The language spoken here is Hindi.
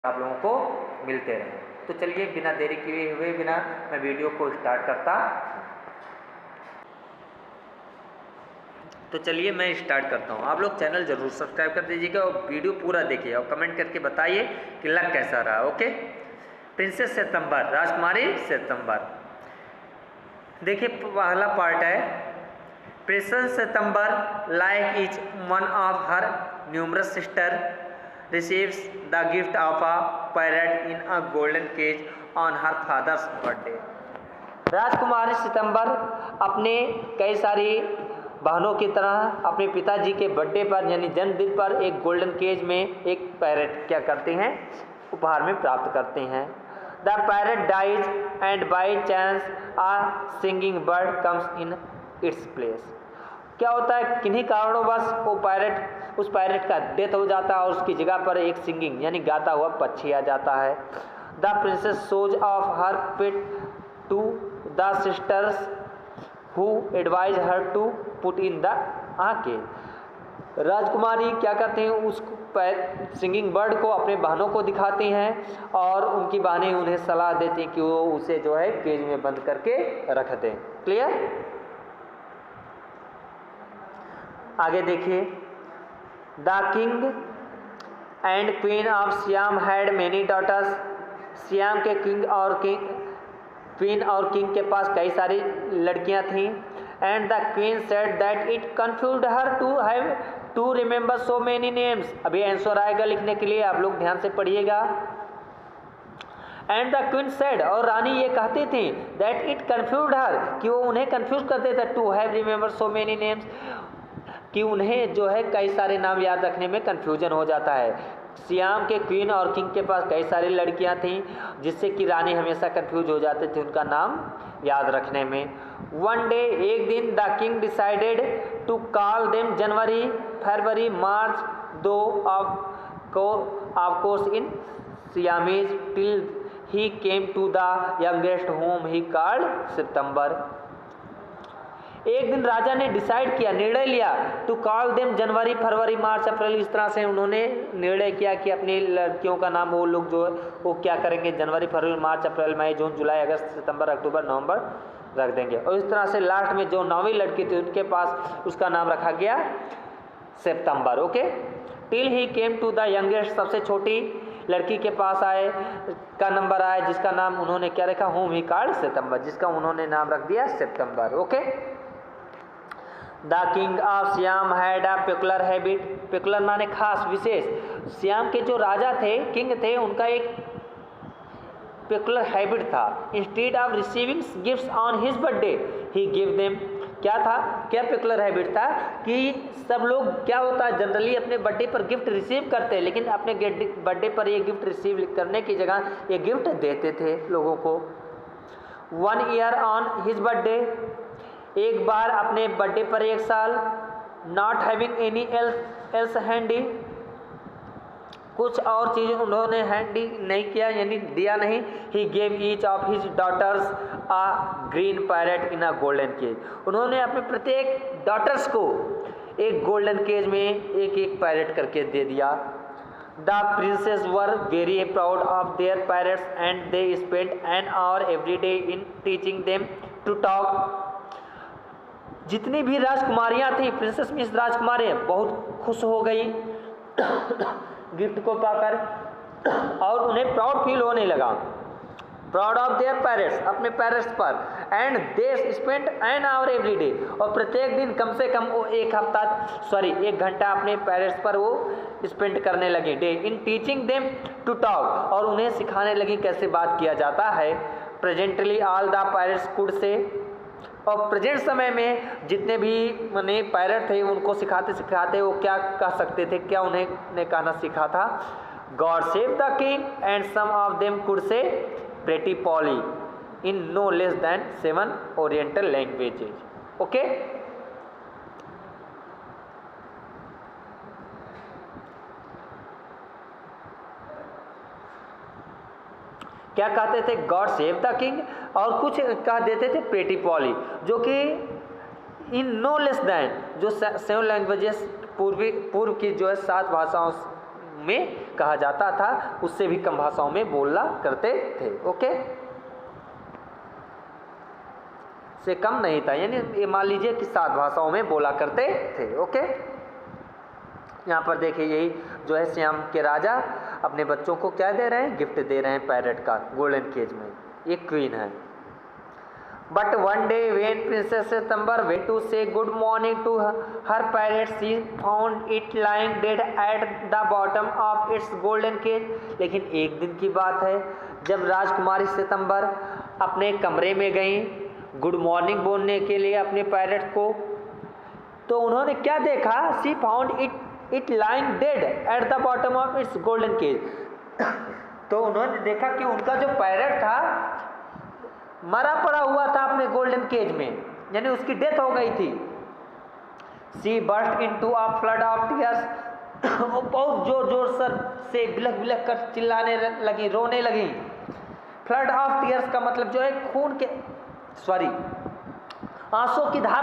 आप लोगों को मिलते रहें। तो चलिए बिना देरी किए हुए बिना मैं वीडियो को स्टार्ट करता हूँ। तो चलिए मैं स्टार्ट करता हूँ। आप लोग चैनल ज़रूर सब्सक्राइब कर दीजिएगा और वीडियो पूरा देखिए और कमेंट करके बताइए कि लग कैसा रहा। ओके। प्रिंसेस सितंबर, राजकुमारी सितंबर। देखिए पहला पार्ट है, princess September like each one of her numerous sister receives the gift of a parrot in a golden cage on her father's birthday। राजकुमारी सितंबर अपने कई सारी बहनों की तरह अपने पिताजी के बर्थडे पर यानी जन्मदिन पर एक गोल्डन केज में एक पैरेट क्या करते हैं, उपहार में प्राप्त करते हैं। The parrot dies and by chance a singing bird comes in its place. क्या होता है, किन्हीं कारणोंवश वो पैरेट, उस पैरेट का डेथ हो जाता है और उसकी जगह पर एक सिंगिंग यानी गाता हुआ पक्षी आ जाता है। The princess shows off her pet to the sisters who advise her to put in the cage. राजकुमारी क्या करते हैं, उस सिंगिंग बर्ड को अपने बहनों को दिखाते हैं और उनकी बहनें उन्हें सलाह देती हैं कि वो उसे जो है केज में बंद करके रख दें। क्लियर। आगे देखिए, the king and queen of Siam had many daughters. Siam के क्वीन और किंग के पास कई सारी लड़कियां थीं। And the queen said that it confused her to have to remember so many names. अभी आंसर आएगा लिखने के लिए, आप लोग ध्यान से पढ़िएगा। एंड द क्वीन सेड, और रानी ये कहती थी, दैट इट कन्फ्यूज्ड हर, कि वो उन्हें कन्फ्यूज करते थे, to have remember so many names, कि उन्हें जो है कई सारे नाम याद रखने में कन्फ्यूजन हो जाता है। सियाम के क्वीन और किंग के पास कई सारी लड़कियां थीं जिससे कि रानी हमेशा कंफ्यूज हो जाते थे उनका नाम याद रखने में। वन डे, एक दिन, the king decided to call them January, February, March, दो of course in Siamese till he came to the youngest whom he called September. एक दिन राजा ने डिसाइड किया, निर्णय लिया, to call them January, February, March, April. इस तरह से उन्होंने निर्णय किया कि अपनी लड़कियों का नाम वो लोग जो है वो क्या करेंगे, जनवरी, फरवरी, मार्च, अप्रैल, मई, जून, जुलाई, अगस्त, सितंबर, अक्टूबर, नवंबर रख देंगे। और इस तरह से लास्ट में जो 9वीं लड़की थी उनके पास उसका नाम रखा गया सितंबर। Okay. Till he came to the youngest, सबसे छोटी लड़की के पास आए का नंबर आया जिसका नाम उन्होंने क्या रखा, होम ही कॉल्ड सितंबर, जिसका उन्होंने नाम रख दिया सितंबर। Okay. The king of Siam had a peculiar habit. Peculiar माने खास, विशेष। सियाम के जो राजा थे, किंग थे, उनका एक पेकुलर हैबिट था। Instead of receiving gifts on his birthday he give them. क्या था, क्या पेकुलर हैबिट था कि सब लोग क्या होता है जनरली अपने बर्थडे पर गिफ्ट रिसीव करते हैं, लेकिन अपने बर्थडे पर ये गिफ्ट रिसीव करने की जगह ये गिफ्ट देते थे लोगों को। One year on his birthday, एक बार अपने बर्थडे पर एक साल। Not having any else handy, कुछ और चीज़ उन्होंने हैंडी नहीं किया यानी दिया नहीं। He gave each of his daughters a green parrot in a golden cage. उन्होंने अपने प्रत्येक डॉटर्स को एक गोल्डन केज में एक एक पैरेट करके दे दिया। The princess were very proud of their parrots and they spend an hour every day in teaching them to talk. जितनी भी राजकुमारियां थी, प्रिंसेस मीन्स राजकुमारी, बहुत खुश हो गई गिफ्ट को पाकर और उन्हें प्राउड फील होने लगा। प्राउड ऑफ देयर पेरेंट्स, अपने पेरेंट्स पर। And they spend an hour every day, और प्रत्येक दिन कम से कम वो एक घंटा अपने पेरेंट्स पर वो स्पेंड करने लगे day in teaching them to talk, और उन्हें सिखाने लगी कैसे बात किया जाता है। Presently all the parents could say, और प्रेजेंट समय में जितने भी मैंने पैरेट थे उनको सिखाते सिखाते वो क्या कह सकते थे, क्या उन्हें कहना सीखा था, God save the king and some of them could say pretty Polly in no less than 7 oriental languages. Okay. क्या कहते थे, गॉड सेव द किंग, और कुछ कह देते थे प्रेटी पॉली, जो कि इन नो लेस दैन, जो 7 लैंग्वेजेस पूर्व की जो है 7 भाषाओं में कहा जाता था, उससे भी कम भाषाओं में बोला करते थे। ओके, से कम नहीं था, यानी ये मान लीजिए कि 7 भाषाओं में बोला करते थे। ओके, यहाँ पर देखिए यही जो है श्याम के राजा अपने बच्चों को क्या दे रहे हैं, गिफ्ट दे रहे हैं पैरेट का गोल्डन केज में। ये क्वीन है। But one day when princess September went to say good morning to her parrot she found it lying dead at the bottom of its golden cage. लेकिन एक दिन की बात है, जब राजकुमारी सितंबर अपने कमरे में गई गुड मॉर्निंग बोलने के लिए अपने पैरेट को, तो उन्होंने क्या देखा, she found it lying dead at the bottom of its golden cage. तो उन्होंने देखा कि उनका जो पैरेट था मरा पड़ा हुआ था अपने गोल्डन केज में, यानी उसकी डेथ हो गई थी। She burst into a flood of tears, वो बहुत जोर जोर से बिलख बिलख कर चिल्लाने लगी, रोने लगी। फ्लड ऑफ टीयर्स का मतलब जो है खून के, सॉरी, आंसू की धार